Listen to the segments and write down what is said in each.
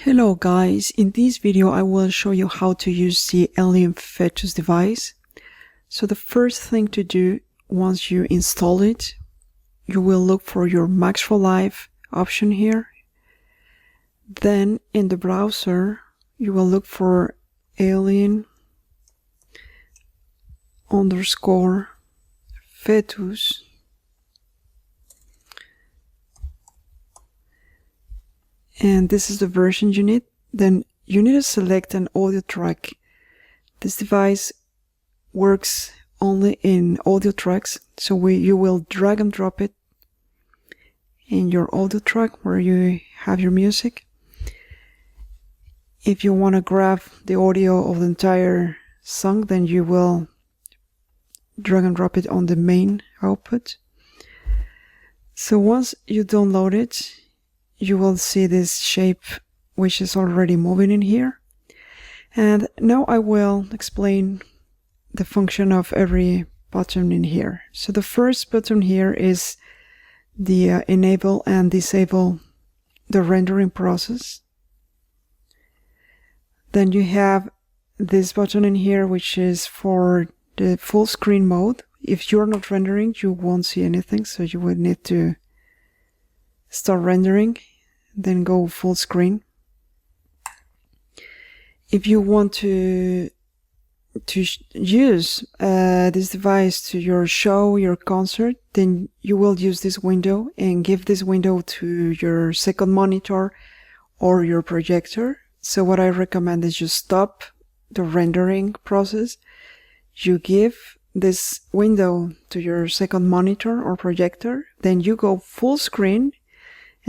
Hello guys, in this video I will show you how to use the Alien Fetus device. So the first thing to do once you install it, you will look for your Max for Live option here. Then in the browser you will look for alien_fetus. And this is the version you need. Then you need to select an audio track. This device works only in audio tracks, so you will drag and drop it in your audio track where you have your music. If you want to grab the audio of the entire song, then you will drag and drop it on the main output. So once you download it, you will see this shape which is already moving in here. And now I will explain the function of every button in here. So the first button here is the enable and disable the rendering process. Then you have this button in here which is for the full screen mode. If you're not rendering, you won't see anything, so you would need to start rendering, then go full screen. If you want to use this device to your show, your concert, then you will use this window and give this window to your second monitor or your projector. So what I recommend is you stop the rendering process, you give this window to your second monitor or projector, then you go full screen,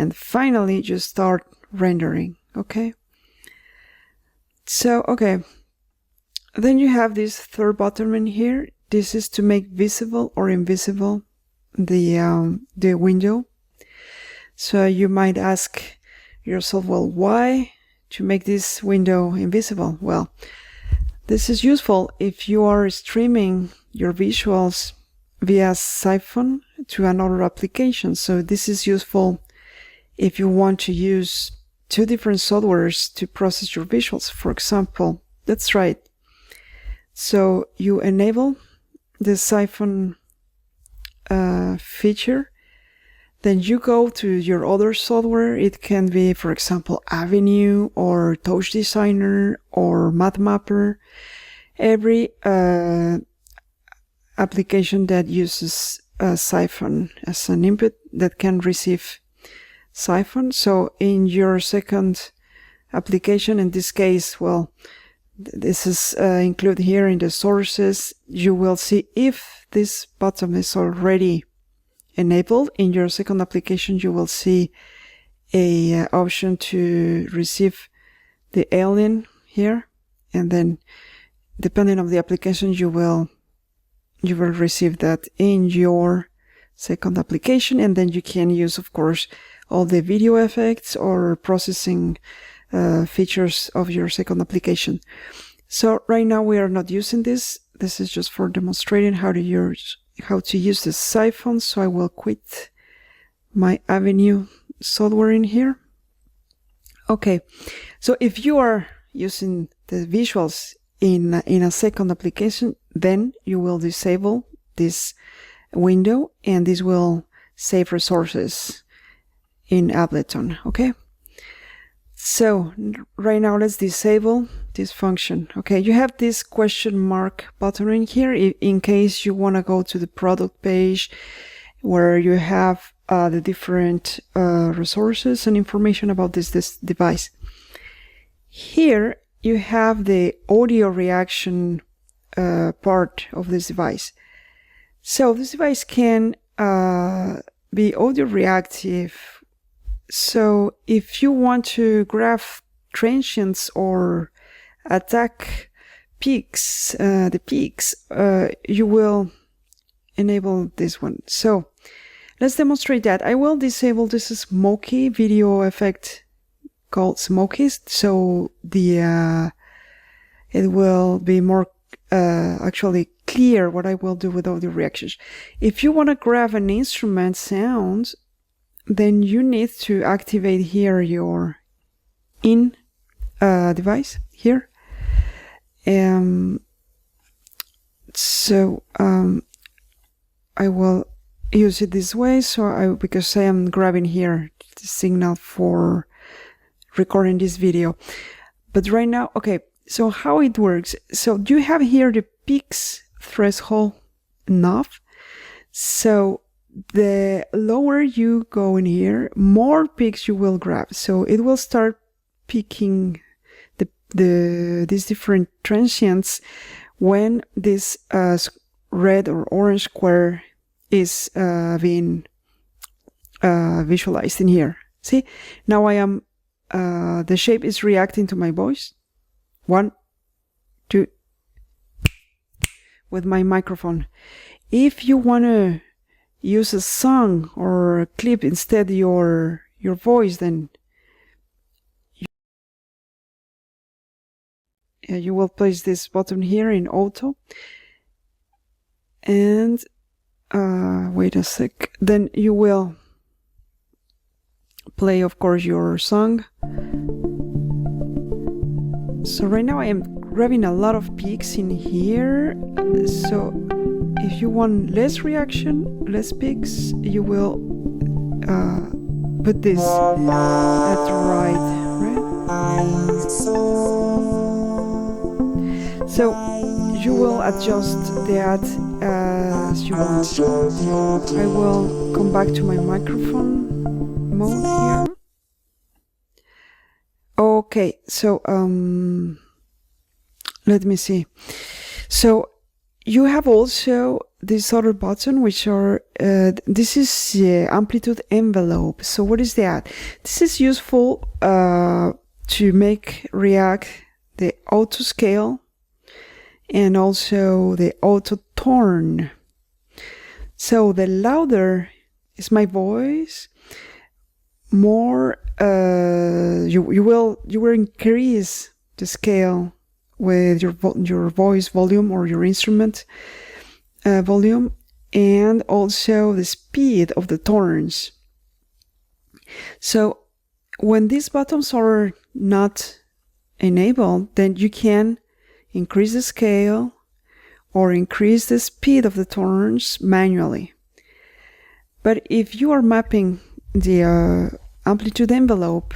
and finally you start rendering. Okay, so then you have this third button in here. This is to make visible or invisible the window. So you might ask yourself, well, why to make this window invisible? Well, this is useful if you are streaming your visuals via Siphon to another application. So this is useful if you want to use two different softwares to process your visuals. For example, that's right. So you enable the Siphon feature, then you go to your other software. It can be, for example, Avenue or Touch Designer or MathMapper. Every application that uses Siphon as an input that can receive Siphon. So in your second application, in this case, well, this is included here in the sources. You will see if this button is already enabled. In your second application, you will see a option to receive the Alien here, and then depending on the application, you will receive that in your second application, and then you can use, of course, all the video effects or processing features of your second application. So right now we are not using this. This is just for demonstrating how to use the Siphon. So I will quit my Avenue software in here. Okay, so if you are using the visuals in a second application, then you will disable this window, and this will save resources in Ableton. Okay, so right now let's disable this function. Okay, you have this question mark button in here in case you want to go to the product page where you have the different resources and information about this device. Here you have the audio reaction part of this device. So this device can be audio reactive. So if you want to graph transients or attack peaks, you will enable this one. So let's demonstrate that. I will disable this smoky video effect called Smoky. So it will be more actually clear what I will do with audio reactions. If you want to grab an instrument sound, then you need to activate here your in device here. So I will use it this way, because I am grabbing here the signal for recording this video. But right now, okay, so how it works. So you have here the peaks threshold knob. So the lower you go in here, more peaks you will grab. So it will start picking these different transients when this red or orange square is being visualized in here. See, now I am the shape is reacting to my voice. 1, 2, with my microphone. If you want to use a song or a clip instead your voice, then you will place this button here in auto, and wait a sec, then you will play, of course, your song. So right now I am grabbing a lot of peaks in here. So if you want less reaction, less peaks, you will put this at the right? So you will adjust that as you want. I will come back to my microphone mode here. Okay, so let me see. So you have also this other button, which are this is the amplitude envelope. So what is that? This is useful to make react the auto scale and also the auto tone. So the louder is my voice, more you will increase the scale with your voice volume or your instrument volume, and also the speed of the tones. So when these buttons are not enabled, then you can increase the scale or increase the speed of the tones manually. But if you are mapping the amplitude envelope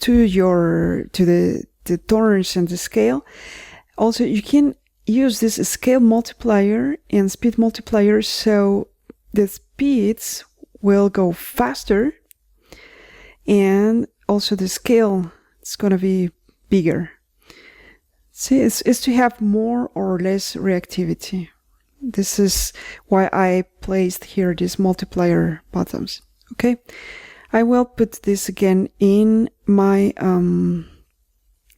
to the tones and the scale, also you can use this scale multiplier and speed multiplier, so the speeds will go faster and also the scale is going to be bigger. See, it's to have more or less reactivity. This is why I placed here these multiplier buttons. Okay, I will put this again in my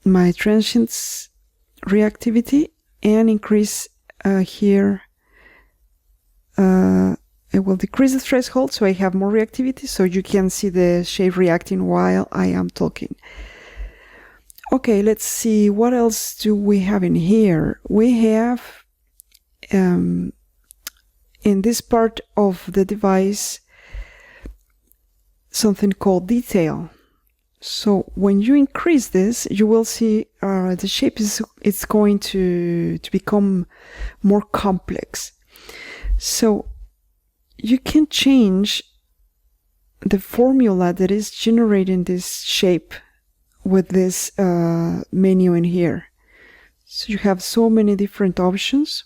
my transients reactivity and increase here. It will decrease the threshold so I have more reactivity, so you can see the shape reacting while I am talking. Okay, let's see, what else do we have in here? We have in this part of the device something called detail. So when you increase this, you will see the shape it's going to become more complex. So you can change the formula that is generating this shape with this menu in here. So you have so many different options,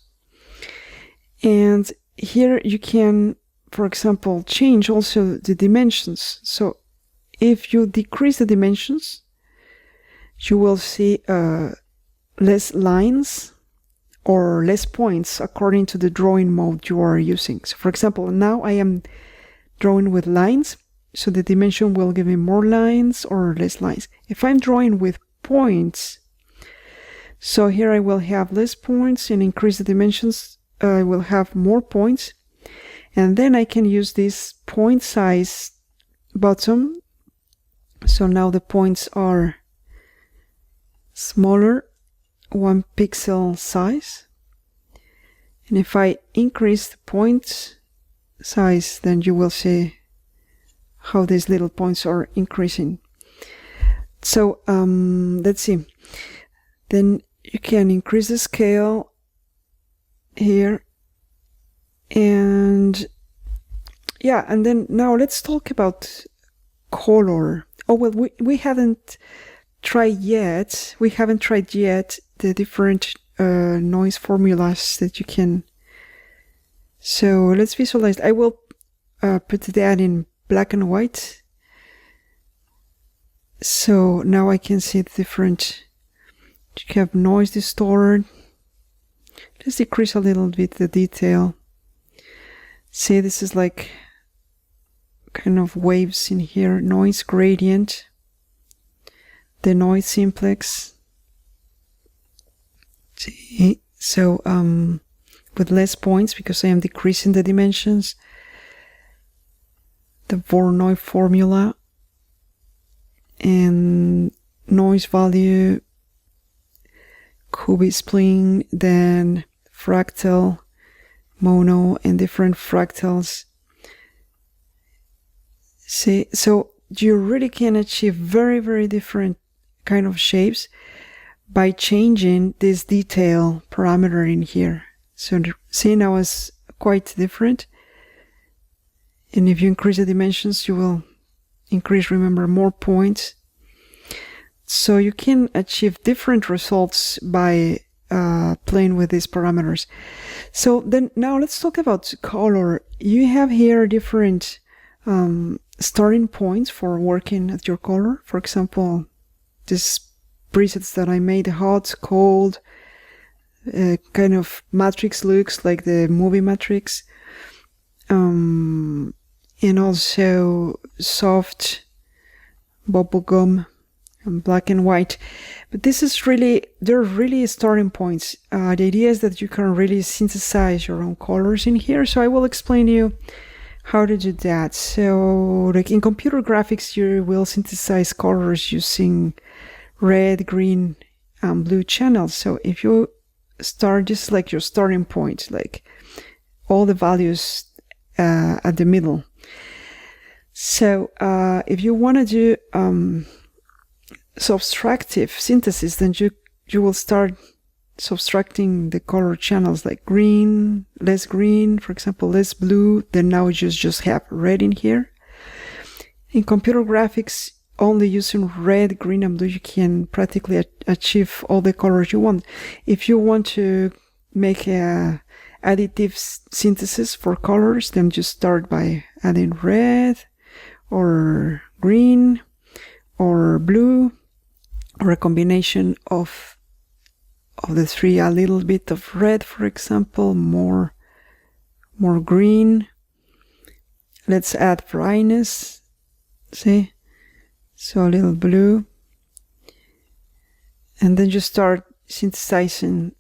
and here you can, for example, change also the dimensions. So if you decrease the dimensions, you will see less lines or less points according to the drawing mode you are using. So for example, now I am drawing with lines, so the dimension will give me more lines or less lines. If I'm drawing with points, so here I will have less points, and increase the dimensions, I will have more points. And then I can use this point size button. So now the points are smaller, 1 pixel size. And if I increase the point size, then you will see how these little points are increasing. So let's see. Then you can increase the scale here. And yeah, and then now let's talk about color. Oh, well, we haven't tried yet. We haven't tried yet the different noise formulas that you can. So let's visualize. I will put that in black and white. So now I can see the different. You have noise distort. Let's decrease a little bit the detail. See, this is like kind of waves in here. Noise gradient. The noise simplex. See, so with less points because I am decreasing the dimensions. The Voronoi formula and noise value, cubic spline, then fractal, mono, and different fractals. See, so you really can achieve very, very different kind of shapes by changing this detail parameter in here. So see, now it's quite different. And if you increase the dimensions, you will increase, remember, more points. So you can achieve different results by playing with these parameters. So then now let's talk about color. You have here different starting points for working at your color. For example, these presets that I made, hot, cold, kind of matrix looks like the movie Matrix. And also soft, bubblegum, and black and white. But this is really, they're really starting points. The idea is that you can really synthesize your own colors in here. So I will explain to you how to do that. So like in computer graphics, you will synthesize colors using red, green, and blue channels. So if you start just like your starting point, like all the values at the middle. So if you want to do subtractive synthesis, then you will start subtracting the color channels like green, less green, for example, less blue. Then now you just have red in here. In computer graphics, only using red, green, and blue, you can practically achieve all the colors you want. If you want to make a additive synthesis for colors, then just start by adding red or green or blue or a combination of the three, a little bit of red, for example, more green. Let's add brightness, see, so a little blue, and then you start synthesizing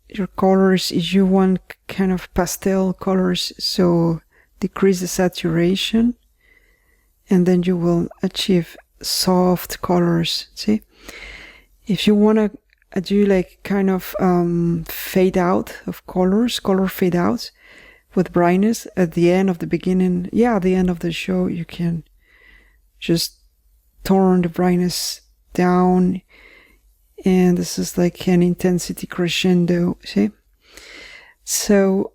your colors. If you want kind of pastel colors, so decrease the saturation, and then you will achieve soft colors. See, if you want to do like kind of fade out of colors, color fade out with brightness at the end of the beginning, at the end of the show, you can just turn the brightness down, and this is like an intensity crescendo. See, so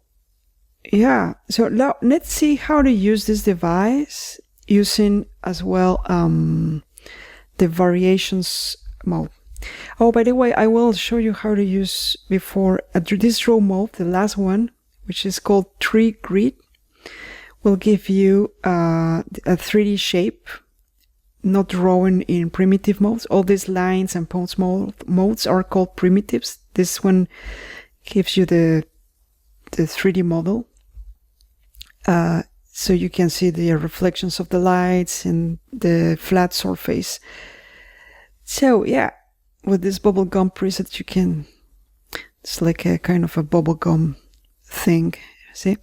yeah, so now let's see how to use this device using as well the variations mode. Oh, by the way, I will show you how to use before this draw mode, the last one, which is called tree grid, will give you a 3D shape, not drawn in primitive modes. All these lines and points modes are called primitives. This one gives you the 3D model. So you can see the reflections of the lights and the flat surface. So yeah, with this bubblegum preset, you can, it's like a kind of a bubblegum thing, see?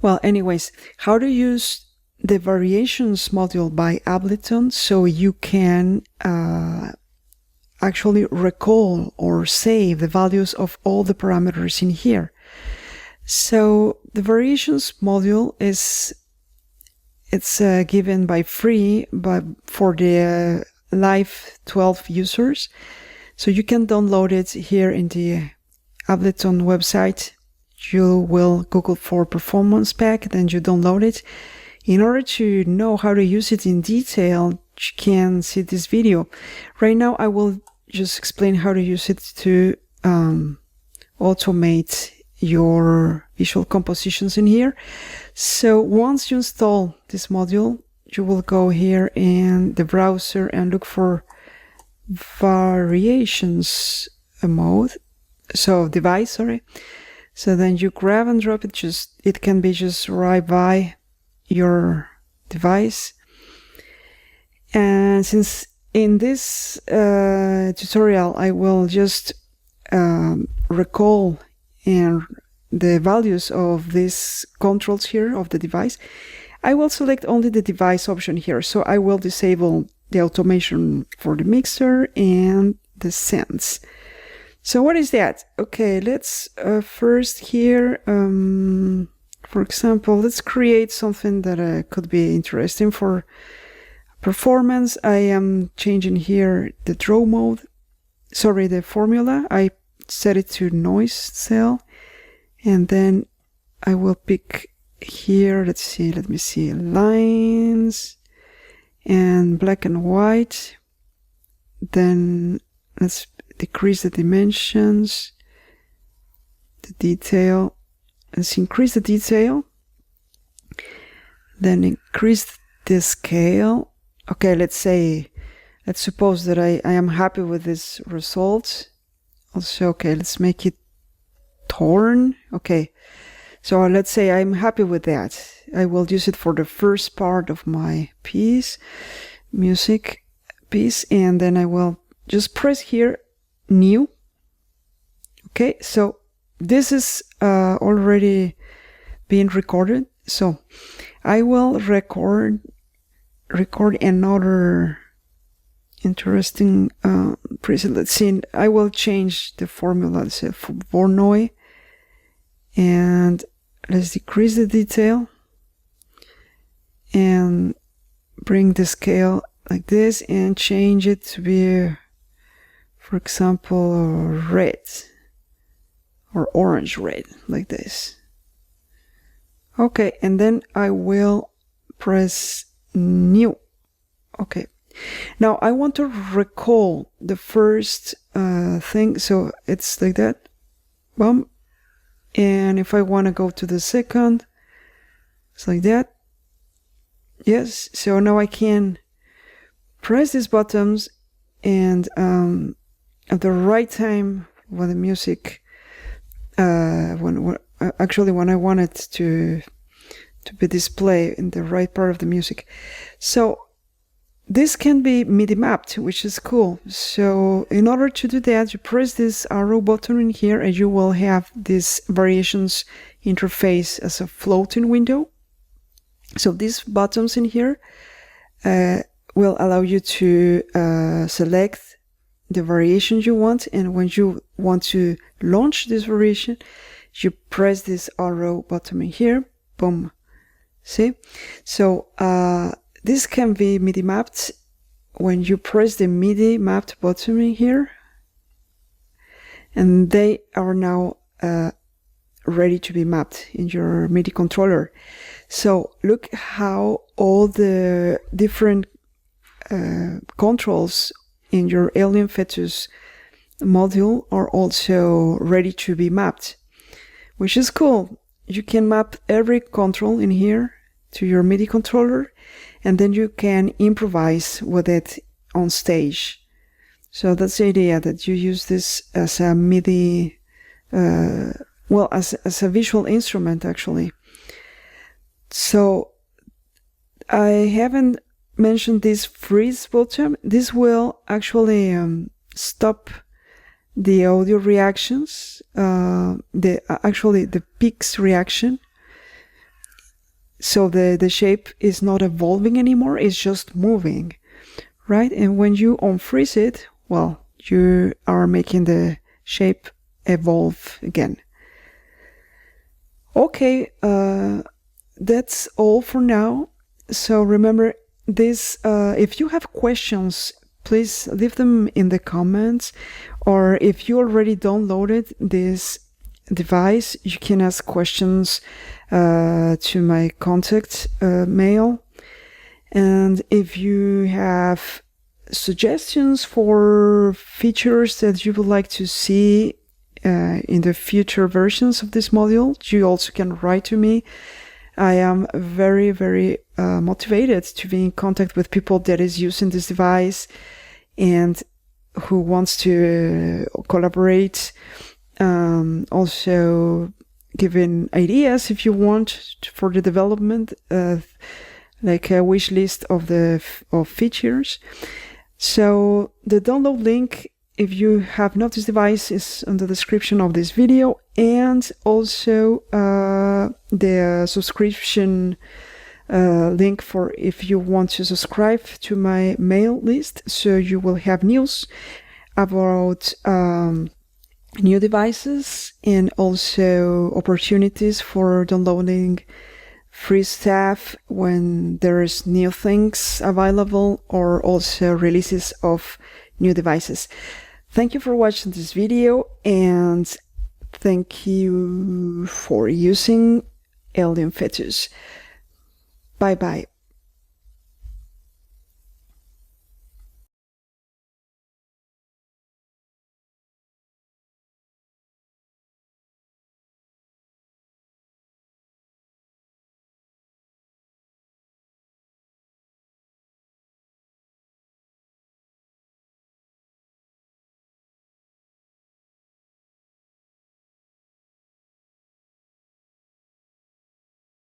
Well, anyways, how to use the variations module by Ableton so you can actually recall or save the values of all the parameters in here. So the variations module it's given by free, but for the live 12 users. So you can download it here in the Ableton website. You will Google for performance pack, then you download it. In order to know how to use it in detail, you can see this video. Right now I will just explain how to use it to automate your visual compositions in here. So once you install this module, you will go here in the browser and look for variations mode. So device, sorry. So then you grab and drop it. It can be just right by your device. And since in this tutorial I will just recall and the values of these controls here of the device, I will select only the device option here. So I will disable the automation for the mixer and the sense. So what is that? Okay, let's first here, for example, let's create something that could be interesting for performance. I am changing here the draw mode, sorry, the formula. I set it to noise cell, and then I will pick here, let me see, lines and black and white. Then let's decrease the dimensions, the detail. Let's increase the detail, then increase the scale. Okay, let's suppose that I am happy with this result. Also, okay, let's make it torn. Okay, so let's say I'm happy with that. I will use it for the first part of my piece, music piece, and then I will just press here, new. Okay, so this is already being recorded. So I will record another interesting preset. Let's see, I will change the formula, let's say for Voronoi, and let's decrease the detail and bring the scale like this and change it to be, for example, red or orange red, like this. Okay, and then I will press new. Okay, now I want to recall the first thing, so it's like that, boom. And if I want to go to the second, it's like that. Yes, so now I can press these buttons, and at the right time when the music, when I want it to be displayed in the right part of the music. So this can be MIDI mapped, which is cool. So in order to do that, you press this arrow button in here, and you will have this variations interface as a floating window. So these buttons in here will allow you to select the variation you want, and when you want to launch this variation, you press this arrow button in here, boom. See? So this can be MIDI mapped when you press the MIDI mapped button in here, and they are now ready to be mapped in your MIDI controller. So look how all the different controls in your Alien Fetus module are also ready to be mapped, which is cool. You can map every control in here to your MIDI controller, and then you can improvise with it on stage. So that's the idea, that you use this as a MIDI, well, as a visual instrument, actually. So I haven't mentioned this freeze button. This will actually stop the audio reactions, actually the peaks reaction. So the shape is not evolving anymore, it's just moving, right? And when you unfreeze it, well, you are making the shape evolve again. Okay, that's all for now. So remember this, if you have questions, please leave them in the comments, or if you already downloaded this device, you can ask questions to my contact mail. And if you have suggestions for features that you would like to see in the future versions of this module, you also can write to me. I am very, very motivated to be in contact with people that is using this device and who wants to collaborate. Also giving ideas if you want for the development, like a wish list of features. So the download link, if you have not this device, is in the description of this video, and also the subscription link for if you want to subscribe to my mail list, so you will have news about new devices and also opportunities for downloading free stuff when there's new things available, or also releases of new devices. Thank you for watching this video, and thank you for using Alien Fetus. Bye bye.